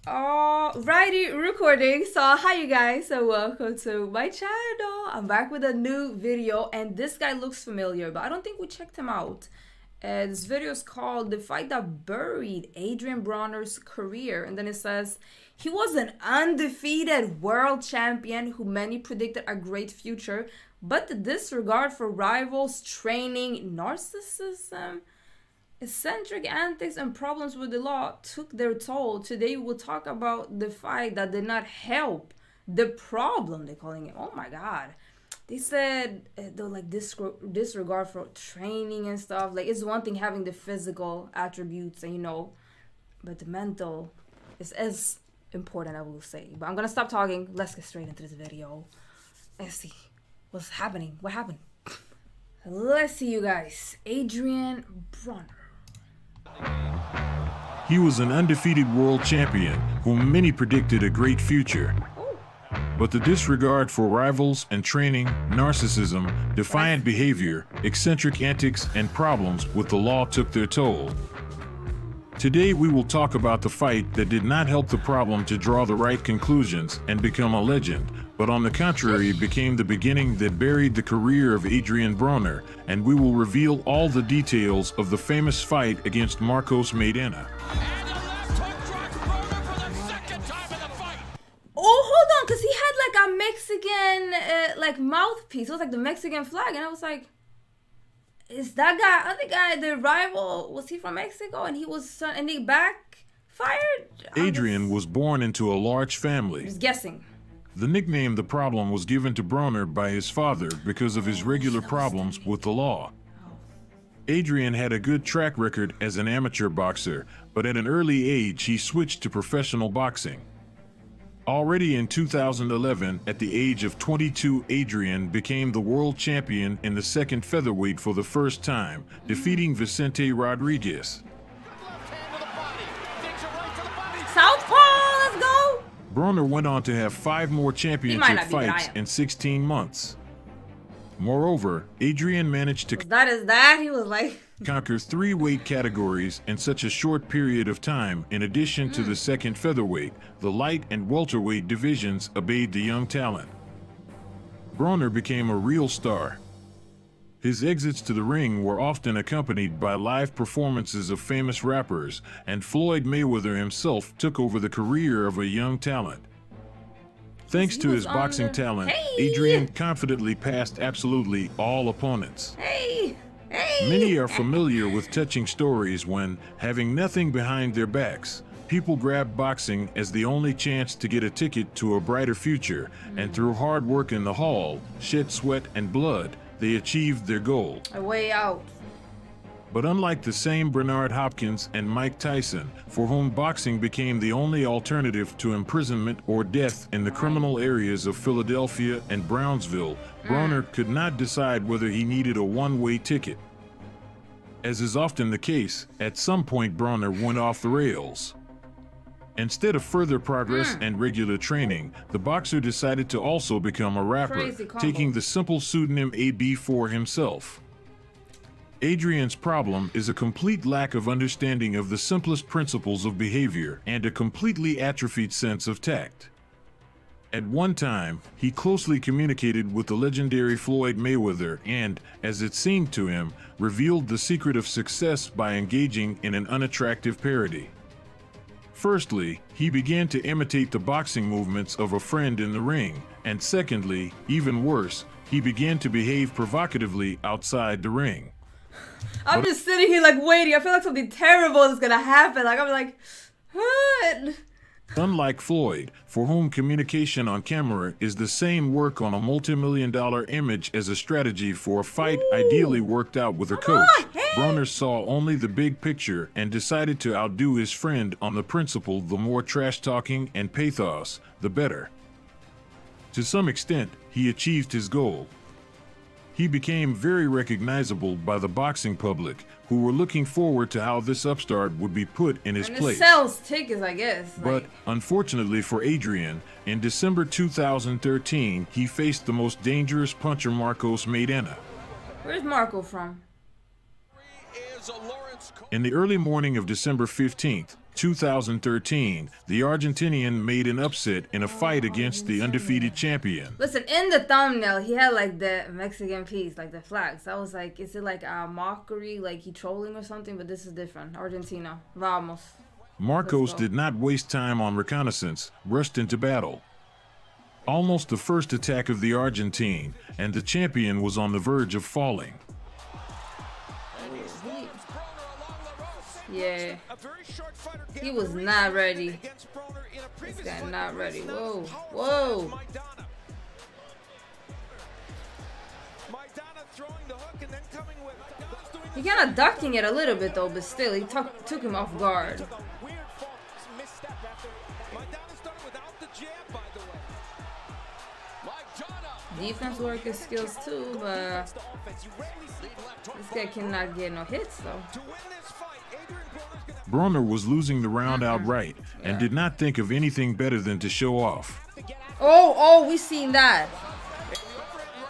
Alrighty, recording. So hi you guys, so welcome to my channel. I'm back with a new video, and this guy looks familiar, but I don't think we checked him out. This video is called "The Fight That Buried Adrien Broner's Career," and then it says he was an undefeated world champion who many predicted a great future, but the disregard for rivals, training, narcissism, eccentric antics, and problems with the law took their toll. Today we'll talk about the fight that did not help the problem, they're calling it. Oh my god. They said they're like disregard for training and stuff. Like, it's one thing having the physical attributes and but the mental is as important, I will say. But I'm gonna stop talking. Let's get straight into this video. Let's see what's happening. What happened? Let's see, you guys. Adrien Broner. He was an undefeated world champion whom many predicted a great future. But the disregard for rivals and training, narcissism, defiant behavior, eccentric antics, and problems with the law took their toll. Today we will talk about the fight that did not help the problem to draw the right conclusions and become a legend, but on the contrary became the beginning that buried the career of Adrien Broner, and we will reveal all the details of the famous fight against Marcos Maidana. Oh, hold on, because he had like a Mexican like mouthpiece. It was like the Mexican flag, and I was like, is that guy, other guy, the rival, was he from Mexico? And he was, and he backfired? Adrien was born into a large family. Just guessing. The nickname The Problem was given to Broner by his father because of his regular problems with the law. Adrien had a good track record as an amateur boxer, but at an early age he switched to professional boxing. Already in 2011, at the age of 22, Adrien became the world champion in the second featherweight for the first time, defeating Vicente Rodriguez. Southpaw, let's go! Broner went on to have 5 more championship fights in 16 months. Moreover, Adrien managed to he was like conquer 3 weight categories in such a short period of time. In addition to the second featherweight, the light and welterweight divisions obeyed the young talent. Broner became a real star. His exits to the ring were often accompanied by live performances of famous rappers, and Floyd Mayweather himself took over the career of a young talent. Thanks to his boxing talent, Adrien confidently passed absolutely all opponents. Many are familiar with touching stories when, having nothing behind their backs, people grabbed boxing as the only chance to get a ticket to a brighter future, and through hard work in the hall, shed sweat and blood, they achieved their goal. A way out. But unlike the same Bernard Hopkins and Mike Tyson, for whom boxing became the only alternative to imprisonment or death in the criminal areas of Philadelphia and Brownsville, Broner could not decide whether he needed a one-way ticket. As is often the case, at some point Broner went off the rails. Instead of further progress and regular training, the boxer decided to also become a rapper, taking the simple pseudonym AB for himself. Adrien's problem is a complete lack of understanding of the simplest principles of behavior and a completely atrophied sense of tact. At one time, he closely communicated with the legendary Floyd Mayweather and, as it seemed to him, revealed the secret of success by engaging in an unattractive parody. Firstly, he began to imitate the boxing movements of a friend in the ring, and secondly, even worse, he began to behave provocatively outside the ring. I'm just sitting here like waiting. I feel like something terrible is gonna happen. Like, I'm like, what? Unlike Floyd, for whom communication on camera is the same work on a multi-million-dollar image as a strategy for a fight ideally worked out with a coach, Broner saw only the big picture and decided to outdo his friend on the principle the more trash-talking and pathos, the better. To some extent, he achieved his goal. He became very recognizable by the boxing public, who were looking forward to how this upstart would be put in his place. It sells tickets, I guess. But unfortunately for Adrien, in December 2013, he faced the most dangerous puncher Marcos Maidana. Where's Marco from? In the early morning of December 15th, 2013, the Argentinian made an upset in a fight against the undefeated champion. Listen, in the thumbnail, he had like the Mexican piece, like the flags. I was like, is it like a mockery, like he trolling or something? But this is different. Argentina. Vamos. Marcos did not waste time on reconnaissance, rushed into battle. Almost the first attack of the Argentine, and the champion was on the verge of falling. Yeah, he was not ready. This guy not ready. Whoa, whoa. He kind of ducking it a little bit though, but still, he took him off guard. Defense work is skills too, but this guy cannot get no hits though. Broner was losing the round outright and did not think of anything better than to show off. Oh, we seen that.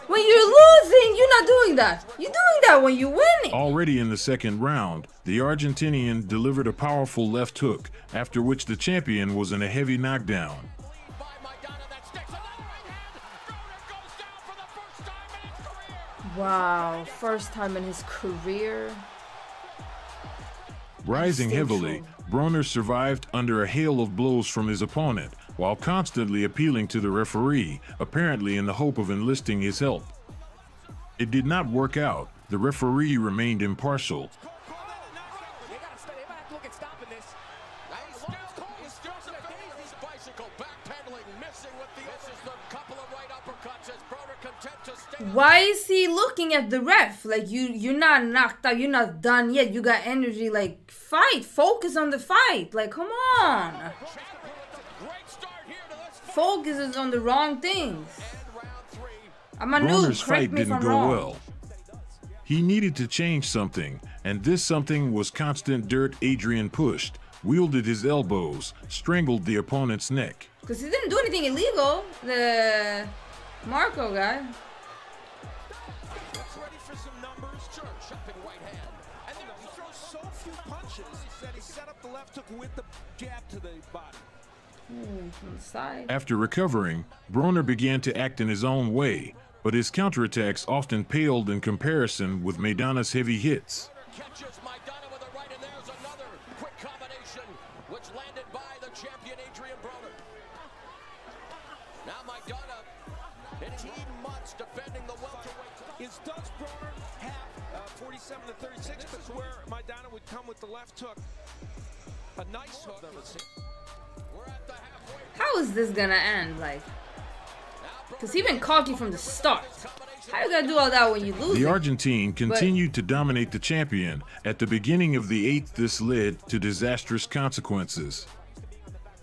When you're losing, you're not doing that. You're doing that when you're winning. Already in the second round, the Argentinian delivered a powerful left hook, after which the champion was in a heavy knockdown. Wow, first time in his career. Rising heavily, Broner survived under a hail of blows from his opponent, while constantly appealing to the referee, apparently in the hope of enlisting his help. It did not work out. The referee remained impartial. Why is he looking at the ref? Like, you're not knocked out, you're not done yet, you got energy, like, fight, focus on the fight, like, come on. Focus is on the wrong things. I'm a noob, Broner's fight didn't go well. He needed to change something, and this something was constant dirt. Adrien pushed, wielded his elbows, strangled the opponent's neck. Because he didn't do anything illegal, the Marco guy. From the side. After recovering, Broner began to act in his own way, but his counterattacks often paled in comparison with Maidana's heavy hits. Catches Maidana with a right, and there's another quick combination, which landed by the champion Adrien Broner. Now Maidana, 18 months defending the welterweight. Does Broner have 47 to 36? That's where Maidana would come with the left hook. A nice hook. How is this gonna end? Like, because he been cocky from the start. How you gonna do all that when you lose? The Argentine continued to dominate the champion. At the beginning of the 8th, this led to disastrous consequences.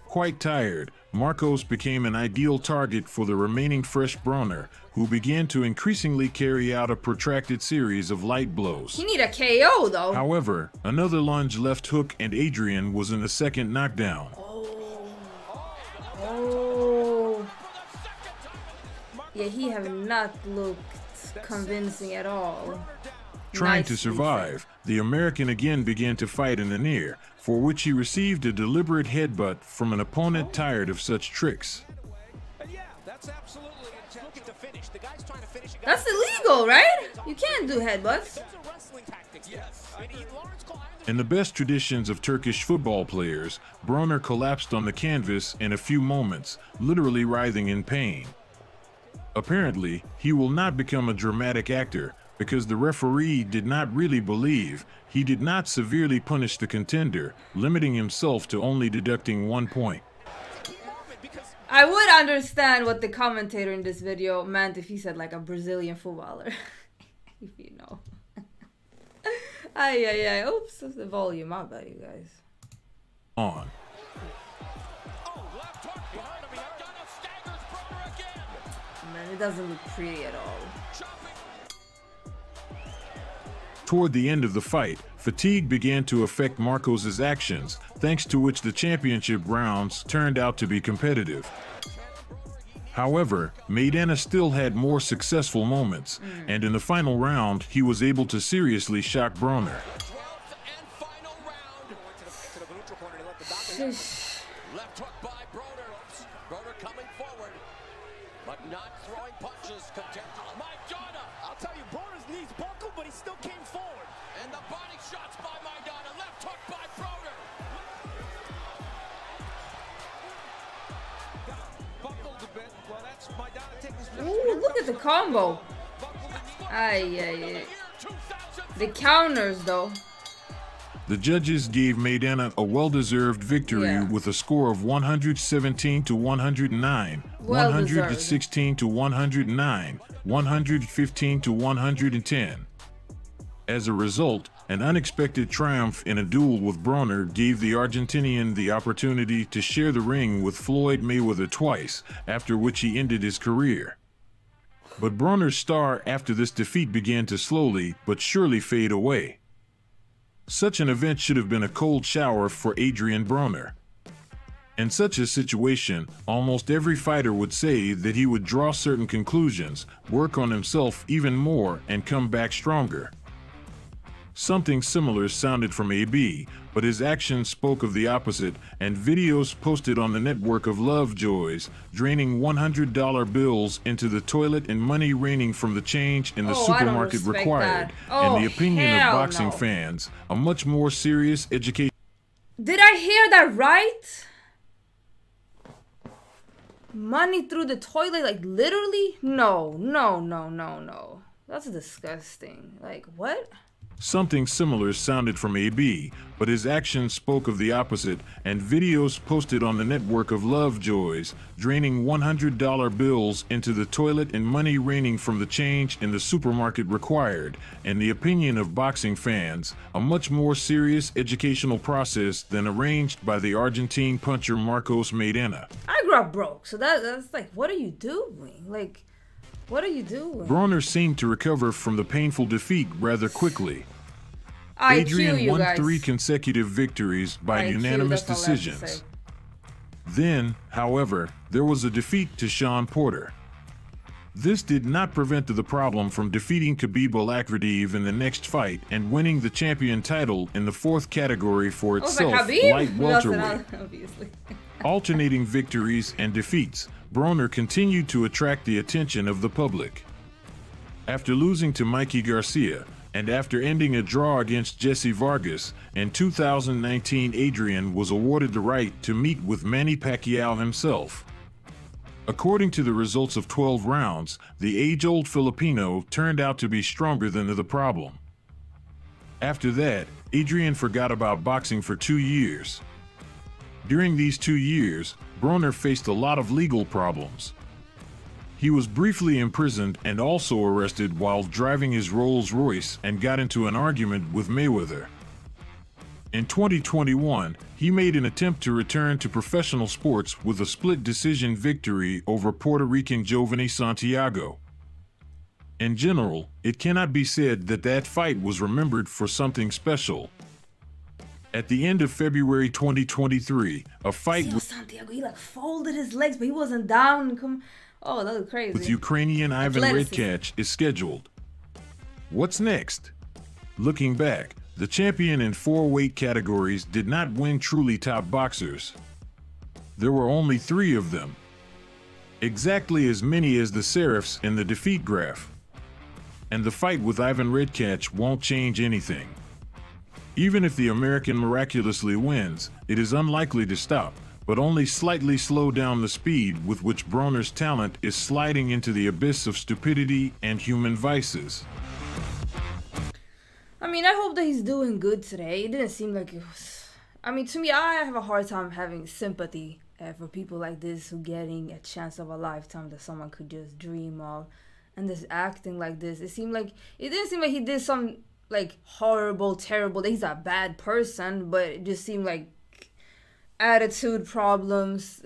Quite tired, Marcos became an ideal target for the remaining fresh Broner, who began to increasingly carry out a protracted series of light blows. He need a KO though. However, another lunge left hook and Adrien was in the second knockdown. Yeah, he have not looked convincing at all. Trying to survive, the American again began to fight in the near, for which he received a deliberate headbutt from an opponent tired of such tricks. That's illegal, right? You can't do headbutts. In the best traditions of Turkish football players, Broner collapsed on the canvas in a few moments, literally writhing in pain. Apparently, he will not become a dramatic actor because the referee did not really believe he did not severely punish the contender, limiting himself to only deducting 1 point. I would understand what the commentator in this video meant if he said like a Brazilian footballer. If you know. Ay. Oops, that's the volume. My bad, you guys. On. Man, it doesn't look pretty at all. Toward the end of the fight, fatigue began to affect Marcos's actions, thanks to which the championship rounds turned out to be competitive. However, Maidana still had more successful moments, and in the final round, he was able to seriously shock Broner. Left hook by Broner. Broner coming forward, but not throwing punches. Oh my God! I'll tell you, Broner's knees buckled, but he still came forward. And the body shots by Maidana. Left hook by Broner. Buckled a bit. Well, that's Maidana taking his. Ooh, look at the combo. Ay. The counters, though. The judges gave Maidana a well-deserved victory with a score of 117 to 109, 116 to 109, 115 to 110. As a result, an unexpected triumph in a duel with Broner gave the Argentinian the opportunity to share the ring with Floyd Mayweather twice, after which he ended his career. But Broner's star after this defeat began to slowly but surely fade away. Such an event should have been a cold shower for Adrien Broner. In such a situation, almost every fighter would say that he would draw certain conclusions, work on himself even more, and come back stronger. Something similar sounded from AB, but his actions spoke of the opposite, and videos posted on the network of Lovejoys, draining $100 bills into the toilet and money raining from the change in the supermarket required, in the opinion of boxing fans, a much more serious education. Did I hear that right? Money through the toilet, like literally? No. That's disgusting. Like, what? Something similar sounded from AB, but his actions spoke of the opposite, and videos posted on the network of Lovejoys, draining $100 bills into the toilet and money raining from the change in the supermarket required, in the opinion of boxing fans, a much more serious educational process than arranged by the Argentine puncher Marcos Maidana. I grew up broke, so that's like, what are you doing? Like, what are you doing? Broner seemed to recover from the painful defeat rather quickly. Adrien won 3 consecutive victories by unanimous decisions. Then, however, there was a defeat to Sean Porter. This did not prevent the problem from defeating Khabib Al-Akhradeev in the next fight and winning the champion title in the 4th category for itself, light welterweight. Alternating victories and defeats, Broner continued to attract the attention of the public. After losing to Mikey Garcia, and after ending a draw against Jesse Vargas, in 2019 Adrien was awarded the right to meet with Manny Pacquiao himself. According to the results of 12 rounds, the age-old Filipino turned out to be stronger than the problem. After that, Adrien forgot about boxing for 2 years. During these 2 years, Broner faced a lot of legal problems. He was briefly imprisoned and also arrested while driving his Rolls-Royce and got into an argument with Mayweather. In 2021, he made an attempt to return to professional sports with a split decision victory over Puerto Rican Jovany Santiago. In general, it cannot be said that that fight was remembered for something special. At the end of February 2023, a fight with Santiago, he like folded his legs, but he wasn't down. Oh, that was crazy. With Ukrainian Ivan Redkach is scheduled. What's next? Looking back, the champion in 4 weight categories did not win truly top boxers. There were only 3 of them. Exactly as many as the Serifs in the defeat graph. And the fight with Ivan Redkach won't change anything. Even if the American miraculously wins, it is unlikely to stop, but only slightly slow down the speed with which Broner's talent is sliding into the abyss of stupidity and human vices. I mean, I hope that he's doing good today. It didn't seem like it was... I mean, to me, I have a hard time having sympathy for people like this who getting a chance of a lifetime that someone could just dream of. And just acting like this. It didn't seem like he did some, like, horrible, terrible... He's a bad person, but it just seemed like attitude problems,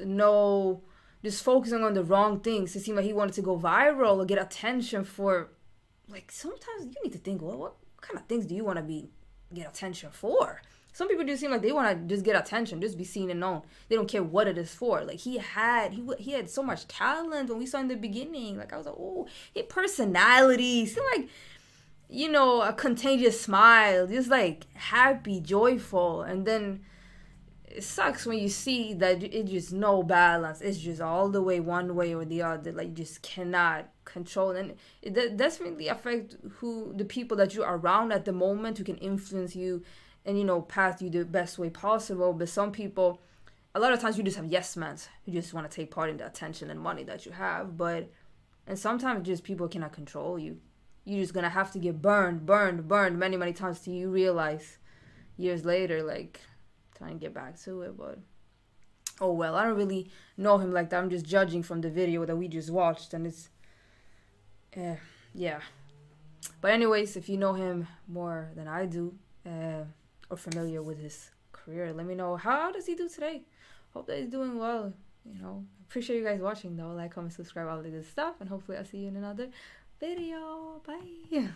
just focusing on the wrong things. It seemed like he wanted to go viral or get attention for, like, sometimes you need to think, well, what kind of things do you want to get attention for? Some people just seem like they want to just get attention, just be seen and known. They don't care what it is for. Like, he had so much talent when we saw in the beginning. Like, I was like, oh, his personality seemed like, a contagious smile, just like happy, joyful, and then it sucks when you see that it's just no balance. It's just all the way one way or the other. Like, you just cannot control, and it definitely affect the people that you're around at the moment, who can influence you and, you know, path you the best way possible. But some people, a lot of times, you just have yes men who just want to take part in the attention and money that you have. And sometimes just people cannot control you. You're just gonna have to get burned many, many times till you realize years later, like, trying to get back to it. But oh well, I don't really know him like that. I'm just judging from the video that we just watched, and it's yeah. But anyways, if you know him more than I do, or familiar with his career, let me know, how does he do today. Hope that he's doing well. You know, appreciate you guys watching though. Like, comment, subscribe, all of this stuff, and hopefully I'll see you in another video. Bye.